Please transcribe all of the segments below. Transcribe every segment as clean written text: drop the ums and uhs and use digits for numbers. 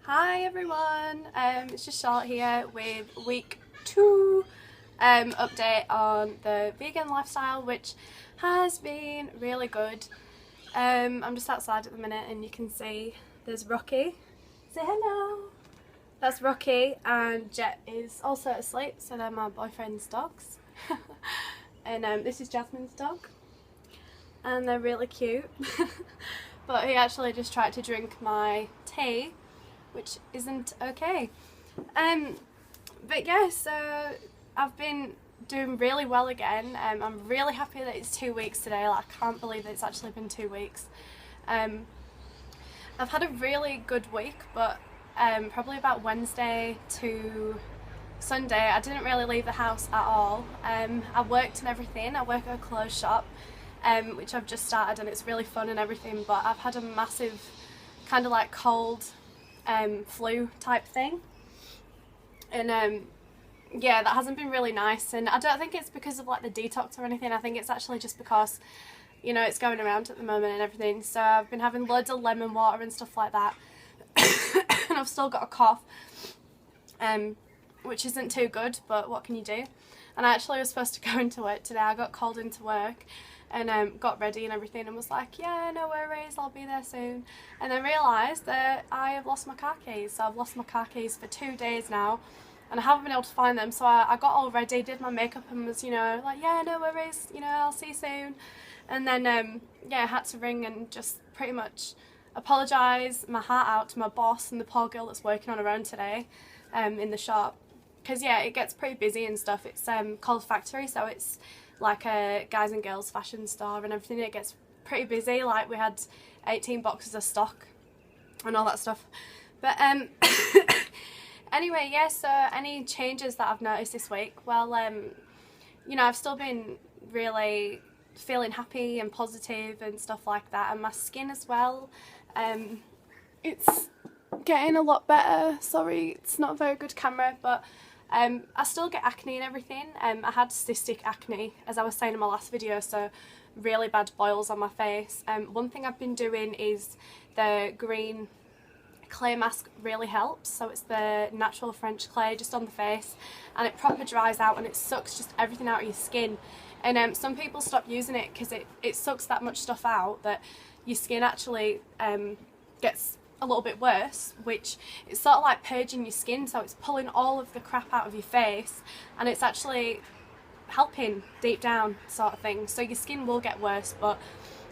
Hi everyone, it's just Charlotte here with week 2 update on the vegan lifestyle, which has been really good. I'm just outside at the minute and you can see there's Rocky. Say hello! That's Rocky, and Jet is also asleep, so they're my boyfriend's dogs. And this is Jasmine's dog, and they're really cute. But he actually just tried to drink my tea, which isn't okay. But yeah, so I've been doing really well again. I'm really happy that it's 2 weeks today. Like, I can't believe that it's actually been 2 weeks. I've had a really good week, but probably about Wednesday to Sunday I didn't really leave the house at all. I worked and everything. I work at a clothes shop, which I've just started, and it's really fun and everything, but I've had a massive kind of like cold flu type thing, and yeah, that hasn't been really nice. And I don't think it's because of like the detox or anything. I think it's actually just because, you know, it's going around at the moment and everything. So I've been having loads of lemon water and stuff like that. And I've still got a cough, which isn't too good, but what can you do? And I actually was supposed to go into work today. I got called into work and got ready and everything and was like, yeah, no worries, I'll be there soon. And then realised that I have lost my car keys. So I've lost my car keys for 2 days now, and I haven't been able to find them. So I got all ready, did my makeup, and was, you know, like, yeah, no worries, you know, I'll see you soon. And then yeah, I had to ring and just pretty much apologise my heart out to my boss and the poor girl that's working on her own today in the shop. Because yeah, it gets pretty busy and stuff. It's called Factory, so it's like a guys and girls fashion store and everything. It gets pretty busy. Like, we had 18 boxes of stock and all that stuff. But anyway, yeah, so any changes that I've noticed this week? Well, you know, I've still been really feeling happy and positive and stuff like that, and my skin as well, it's getting a lot better. Sorry, it's not a very good camera, but I still get acne and everything. I had cystic acne, as I was saying in my last video, so really bad boils on my face. One thing I've been doing is the green clay mask really helps. So it's the natural French clay just on the face, and it proper dries out and it sucks just everything out of your skin. And some people stop using it because it sucks that much stuff out that your skin actually gets a little bit worse, which it's sort of like purging your skin, so it's pulling all of the crap out of your face and it's actually helping deep down sort of thing. So your skin will get worse, but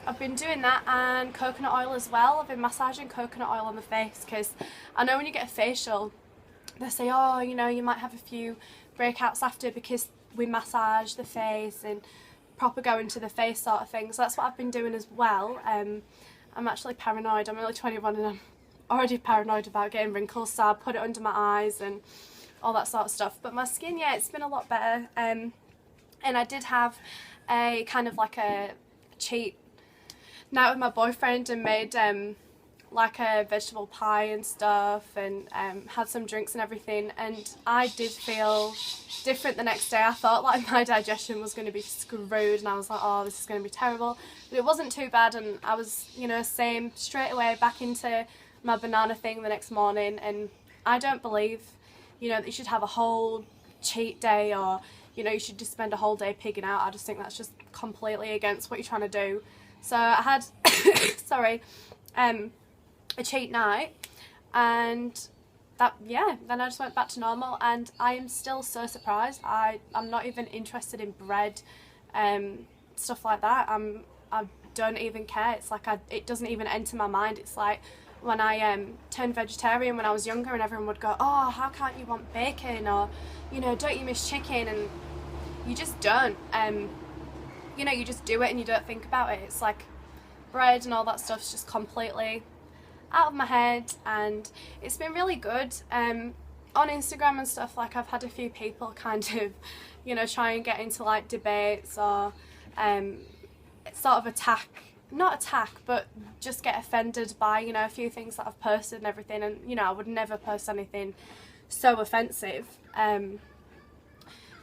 I've been doing that, and coconut oil as well. I've been massaging coconut oil on the face, because I know when you get a facial they say, oh, you know, you might have a few breakouts after because we massage the face and proper go into the face sort of thing. So that's what I've been doing as well. I'm actually paranoid. I'm only 21 and I'm already paranoid about getting wrinkles, so I put it under my eyes and all that sort of stuff. But my skin, yeah, it's been a lot better. And I did have a kind of like a cheat night with my boyfriend and made like a vegetable pie and stuff, and had some drinks and everything, and I did feel different the next day. I thought like my digestion was going to be screwed, and I was like, oh, this is going to be terrible, but it wasn't too bad. And I was, you know, same straight away back into my banana thing the next morning. And I don't believe, you know, that you should have a whole cheat day, or, you know, you should just spend a whole day pigging out. I just think that's just completely against what you're trying to do. So I had sorry, a cheat night, and that, yeah, then I just went back to normal, and I am still so surprised. I'm not even interested in bread, stuff like that. I don't even care. It's like it doesn't even enter my mind. It's like when I turned vegetarian when I was younger, and everyone would go, oh, how can't you want bacon, or, you know, don't you miss chicken? And you just don't. You know, you just do it and you don't think about it. It's like bread and all that stuff's just completely out of my head, and it's been really good. On Instagram and stuff, like, I've had a few people kind of, you know, try and get into like debates, or sort of not attack, but just get offended by, you know, a few things that I've posted and everything. And, you know, I would never post anything so offensive.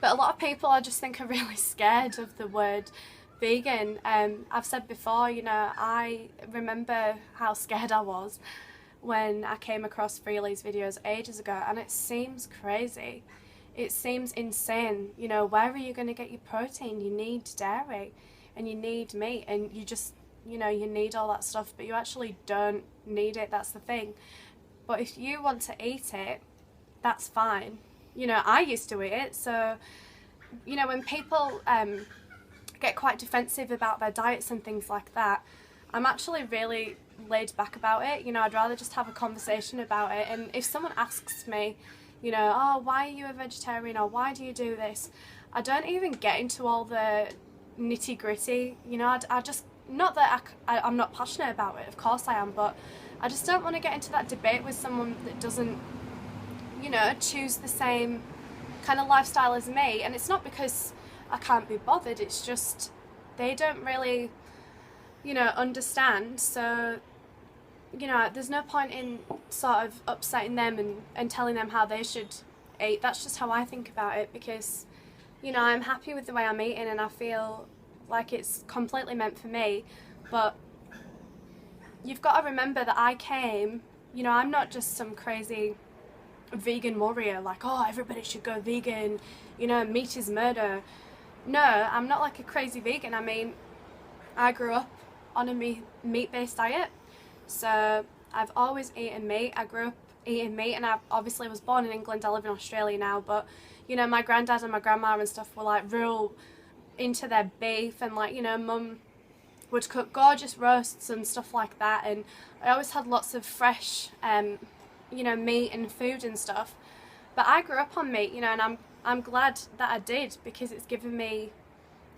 But a lot of people, I just think, are really scared of the word vegan. I've said before, you know, I remember how scared I was when I came across Freely's videos ages ago, and it seems crazy. It seems insane. You know, where are you going to get your protein? You need dairy and you need meat, and you just, you know, you need all that stuff, but you actually don't need it. That's the thing. But if you want to eat it, that's fine. You know, I used to eat it, so, you know, when people get quite defensive about their diets and things like that, I'm actually really laid back about it. You know, I'd rather just have a conversation about it. And if someone asks me, you know, oh, why are you a vegetarian, or why do you do this, I don't even get into all the nitty gritty. You know, I just, not that I'm not passionate about it, of course I am, but I just don't want to get into that debate with someone that doesn't, you know, choose the same kind of lifestyle as me. And it's not because I can't be bothered, it's just they don't really, you know, understand. So, you know, there's no point in sort of upsetting them and telling them how they should eat. That's just how I think about it, because, you know, I'm happy with the way I'm eating and I feel like it's completely meant for me. But you've got to remember that I came, you know, I'm not just some crazy vegan warrior like, oh, everybody should go vegan, you know, meat is murder. No, I'm not like a crazy vegan. I mean, I grew up on a meat-based diet, so I've always eaten meat. I grew up eating meat, and I obviously was born in England. I live in Australia now, but, you know, my granddad and my grandma and stuff were like real into their beef, and like, you know, mum would cook gorgeous roasts and stuff like that, and I always had lots of fresh, you know, meat and food and stuff. But I grew up on meat, you know, and I'm glad that I did, because it's given me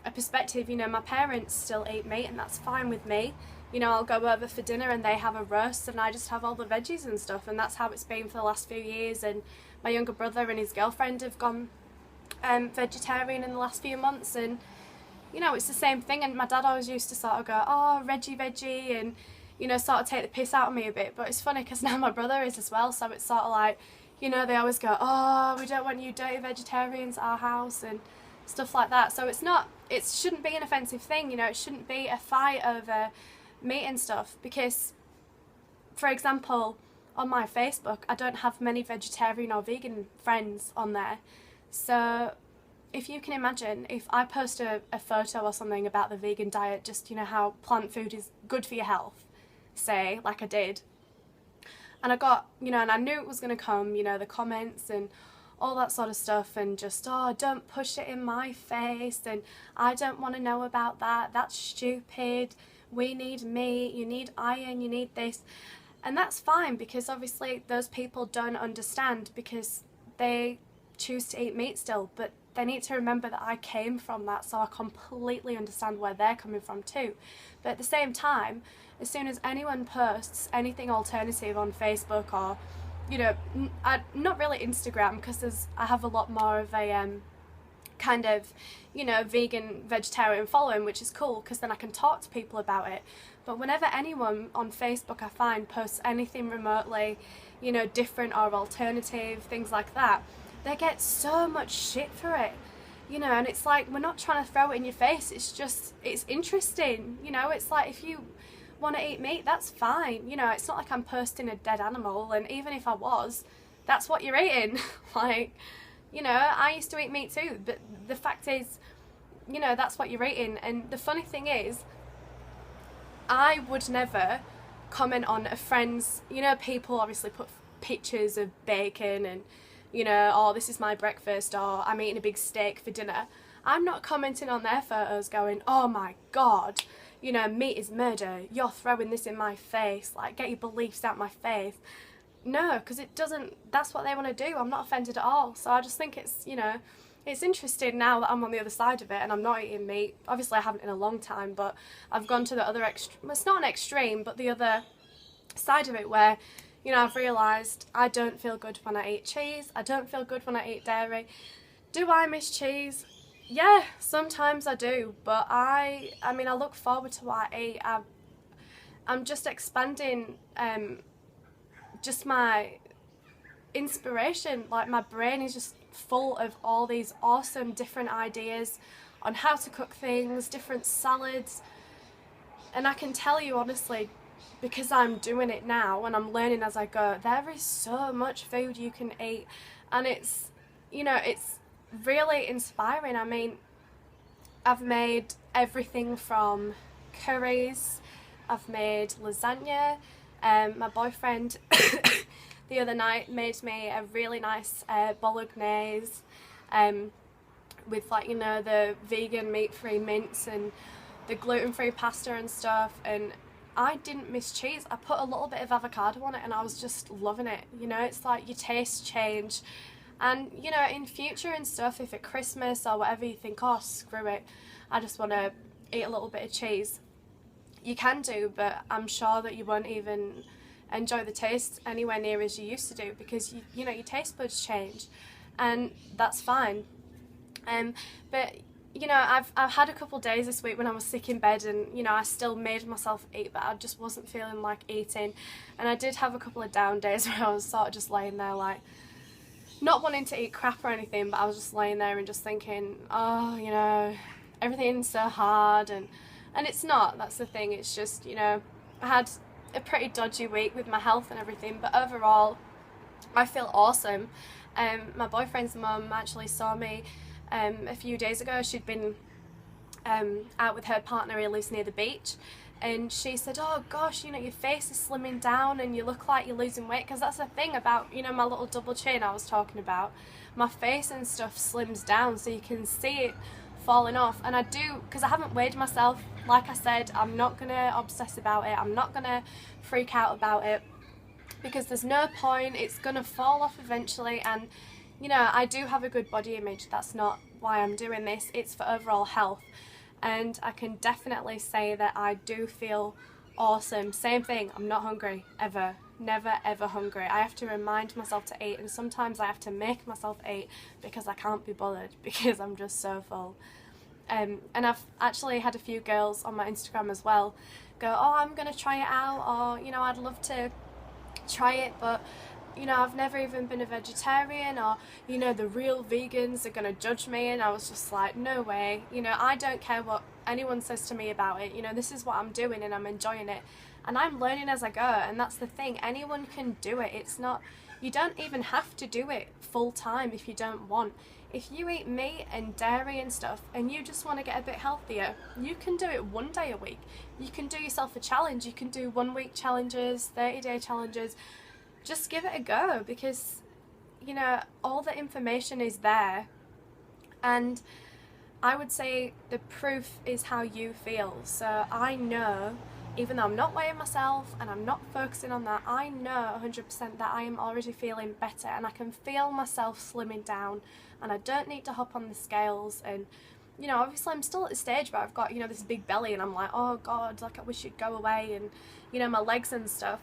a perspective. You know, my parents still eat meat, and that's fine with me. You know, I'll go over for dinner and they have a roast and I just have all the veggies and stuff, and that's how it's been for the last few years. And my younger brother and his girlfriend have gone vegetarian in the last few months, and, you know, it's the same thing. And my dad always used to sort of go, oh, veggie, and, you know, sort of take the piss out of me a bit. But it's funny because now my brother is as well, so it's sort of like, you know, they always go, oh, we don't want you dirty vegetarians at our house and stuff like that. So it's not, it shouldn't be an offensive thing, you know, it shouldn't be a fight over meat and stuff. Because, for example, on my Facebook, I don't have many vegetarian or vegan friends on there. So if you can imagine, if I post a photo or something about the vegan diet, just, you know, how plant food is good for your health, say, like I did, and I got, you know, and I knew it was going to come, you know, the comments and all that sort of stuff, and just, oh, don't push it in my face, and I don't want to know about that, that's stupid, we need meat, you need iron, you need this. And that's fine, because obviously those people don't understand, because they choose to eat meat still, but they need to remember that I came from that, so I completely understand where they're coming from too. But at the same time, as soon as anyone posts anything alternative on Facebook, or, you know, not really Instagram, because I have a lot more of a kind of, you know, vegan, vegetarian following, which is cool, because then I can talk to people about it. But whenever anyone on Facebook, I find, posts anything remotely, you know, different or alternative, things like that, they get so much shit for it, you know. And it's like, we're not trying to throw it in your face, it's just, it's interesting, you know. It's like, if you want to eat meat, that's fine, you know. It's not like I'm posting a dead animal, and even if I was, that's what you're eating. Like, you know, I used to eat meat too, but the fact is, you know, that's what you're eating. And the funny thing is, I would never comment on a friend's, you know, people obviously put pictures of bacon and, you know, oh, this is my breakfast, or I'm eating a big steak for dinner. I'm not commenting on their photos going, oh my god, you know, meat is murder, you're throwing this in my face, like, get your beliefs out my face. No, because it doesn't, that's what they want to do. I'm not offended at all. So I just think it's, you know, it's interesting now that I'm on the other side of it and I'm not eating meat. Obviously I haven't in a long time, but I've gone to the other extreme, well, it's not an extreme, but the other side of it, where, you know, I've realised I don't feel good when I eat cheese, I don't feel good when I eat dairy. Do I miss cheese? Yeah, sometimes I do, but I mean, I look forward to what I eat. I'm just expanding just my inspiration. Like, my brain is just full of all these awesome different ideas on how to cook things, different salads, and I can tell you honestly, because I'm doing it now and I'm learning as I go, there is so much food you can eat, and it's, you know, it's really inspiring. I mean, I've made everything from curries, I've made lasagna, my boyfriend the other night made me a really nice bolognese with, like, you know, the vegan meat-free mince and the gluten-free pasta and stuff, and I didn't miss cheese. I put a little bit of avocado on it and I was just loving it. You know, it's like your tastes change. And, you know, in future and stuff, if at Christmas or whatever you think, oh, screw it, I just want to eat a little bit of cheese, you can do, but I'm sure that you won't even enjoy the taste anywhere near as you used to do, because, you know, your taste buds change, and that's fine. But, you know, I've had a couple days this week when I was sick in bed, and, you know, I still made myself eat, but I just wasn't feeling like eating. And I did have a couple of down days where I was sort of just laying there, like, not wanting to eat crap or anything, but I was just laying there and just thinking, oh, you know, everything's so hard, and it's not. That's the thing. It's just, you know, I had a pretty dodgy week with my health and everything, but overall I feel awesome. My boyfriend's mum actually saw me a few days ago. She'd been out with her partner who lives near the beach, and she said, oh gosh, you know, your face is slimming down and you look like you're losing weight, because that's the thing about, you know, my little double chin I was talking about. My face and stuff slims down so you can see it falling off, and I do, because I haven't weighed myself. Like I said, I'm not gonna obsess about it, I'm not gonna freak out about it, because there's no point. It's gonna fall off eventually, and, you know, I do have a good body image. That's not why I'm doing this. It's for overall health, and I can definitely say that I do feel awesome. Same thing, I'm not hungry ever. Never ever hungry. I have to remind myself to eat, and sometimes I have to make myself eat because I can't be bothered, because I'm just so full. And I've actually had a few girls on my Instagram as well go, oh, I'm gonna try it out, or, you know, I'd love to try it, but, you know, I've never even been a vegetarian, or, you know, the real vegans are gonna judge me. And I was just like, no way. You know, I don't care what anyone says to me about it. You know, this is what I'm doing and I'm enjoying it, and I'm learning as I go. And that's the thing, anyone can do it. It's not, you don't even have to do it full time if you don't want. If you eat meat and dairy and stuff and you just want to get a bit healthier, you can do it one day a week. You can do yourself a challenge. You can do 1 week challenges, 30-day challenges. Just give it a go, because, you know, all the information is there, and I would say the proof is how you feel. So I know, even though I'm not weighing myself and I'm not focusing on that, I know 100% that I am already feeling better, and I can feel myself slimming down, and I don't need to hop on the scales. And, you know, obviously I'm still at the stage where I've got, you know, this big belly, and I'm like, oh God, like I wish you'd go away. And, you know, my legs and stuff,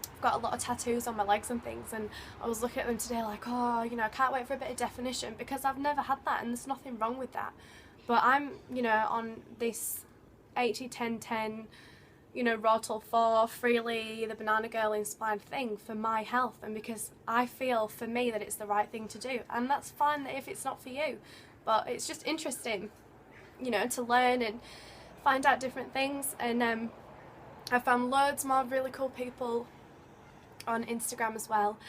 I've got a lot of tattoos on my legs and things, and I was looking at them today like, oh, you know, I can't wait for a bit of definition, because I've never had that, and there's nothing wrong with that. But I'm, you know, on this 80-10-10, you know, raw till 4, freely, the banana girl inspired thing for my health, and because I feel for me that it's the right thing to do. And that's fine if it's not for you, but it's just interesting, you know, to learn and find out different things. And I found loads more really cool people on Instagram as well,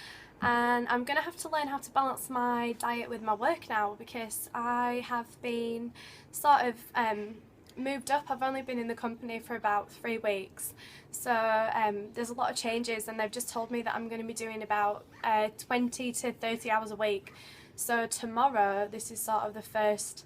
and I'm gonna have to learn how to balance my diet with my work now, because I have been sort of moved up. I've only been in the company for about 3 weeks, so there's a lot of changes, and they've just told me that I'm going to be doing about 20 to 30 hours a week. So tomorrow, this is sort of the first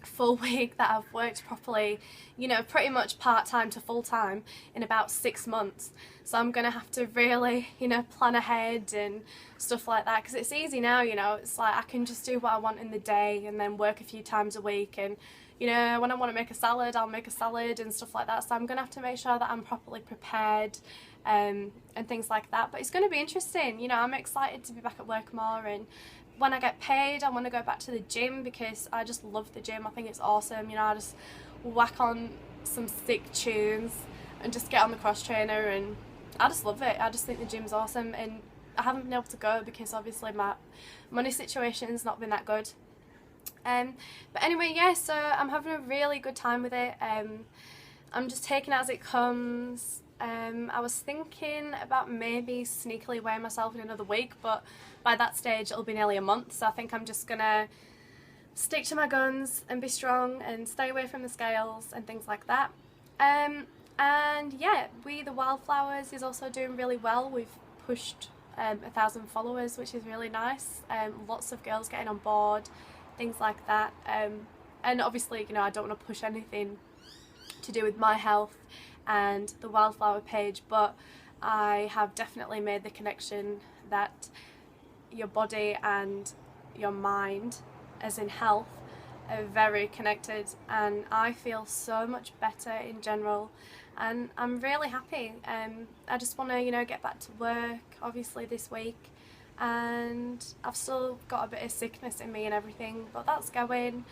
full week that I've worked properly, you know, pretty much part-time to full-time in about 6 months. So I'm gonna have to really, you know, plan ahead and stuff like that, because it's easy now, you know, it's like I can just do what I want in the day and then work a few times a week, and, you know, when I want to make a salad, I'll make a salad and stuff like that. So I'm gonna have to make sure that I'm properly prepared and things like that. But it's going to be interesting, you know. I'm excited to be back at work more, and when I get paid I want to go back to the gym, because I just love the gym. I think it's awesome, you know. I just whack on some sick tunes and just get on the cross trainer, and I just love it. I just think the gym's awesome, and I haven't been able to go because obviously my money situation's not been that good. But anyway, yeah, so I'm having a really good time with it. I'm just taking it as it comes. I was thinking about maybe sneakily weighing myself in another week, but by that stage it'll be nearly a month, so I think I'm just gonna stick to my guns and be strong and stay away from the scales and things like that. And yeah, We the Wildflowers is also doing really well. We've pushed 1,000 followers, which is really nice. Lots of girls getting on board, things like that. And obviously, you know, I don't want to push anything to do with my health and the Wildflower page, but I have definitely made the connection that your body and your mind, as in health, are very connected, and I feel so much better in general, and I'm really happy. I just want to, you know, get back to work obviously this week, and I've still got a bit of sickness in me and everything, but that's going,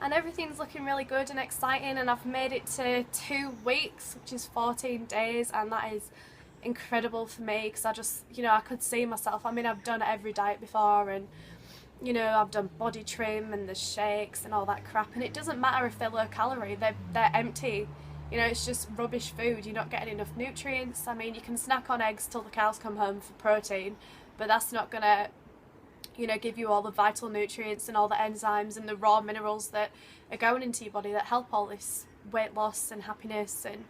and everything's looking really good and exciting, and I've made it to 2 weeks, which is 14 days, and that is incredible for me, because I just, you know, I could see myself. I mean, I've done every diet before, and you know, I've done body trim and the shakes and all that crap, and it doesn't matter if they're low calorie, they're empty. You know, it's just rubbish food. You're not getting enough nutrients. I mean, you can snack on eggs till the cows come home for protein, but that's not gonna, you know, give you all the vital nutrients and all the enzymes and the raw minerals that are going into your body that help all this weight loss and happiness. And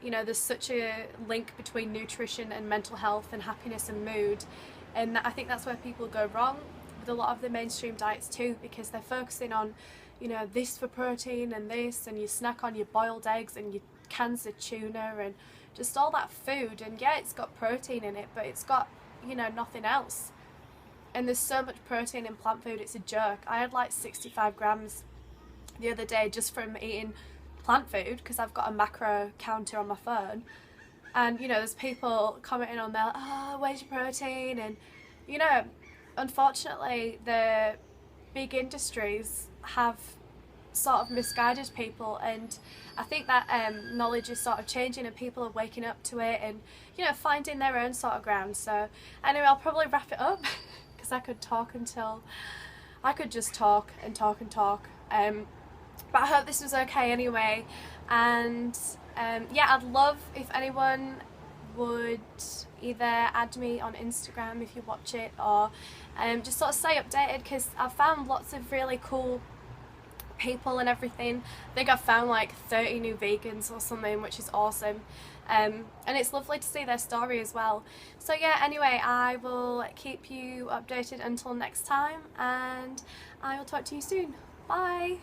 you know, there's such a link between nutrition and mental health and happiness and mood, and I think that's where people go wrong with a lot of the mainstream diets too, because they're focusing on, you know, this for protein and this, and you snack on your boiled eggs and your cans of tuna and just all that food, and yeah, it's got protein in it, but it's got, you know, nothing else. And there's so much protein in plant food, it's a joke. I had like 65 grams the other day just from eating plant food, because I've got a macro counter on my phone, and you know, there's people commenting on there, oh, where's your protein? And you know, unfortunately the big industries have sort of misguided people, and I think that knowledge is sort of changing, and people are waking up to it and, you know, finding their own sort of ground. So anyway, I'll probably wrap it up because I could just talk and talk and talk, but I hope this was okay anyway. And yeah, I'd love if anyone would either add me on Instagram if you watch it, or just sort of stay updated, because I've found lots of really cool people and everything. I think I've found like 30 new vegans or something, which is awesome, and it's lovely to see their story as well. So yeah, anyway, I will keep you updated until next time, and I will talk to you soon. Bye!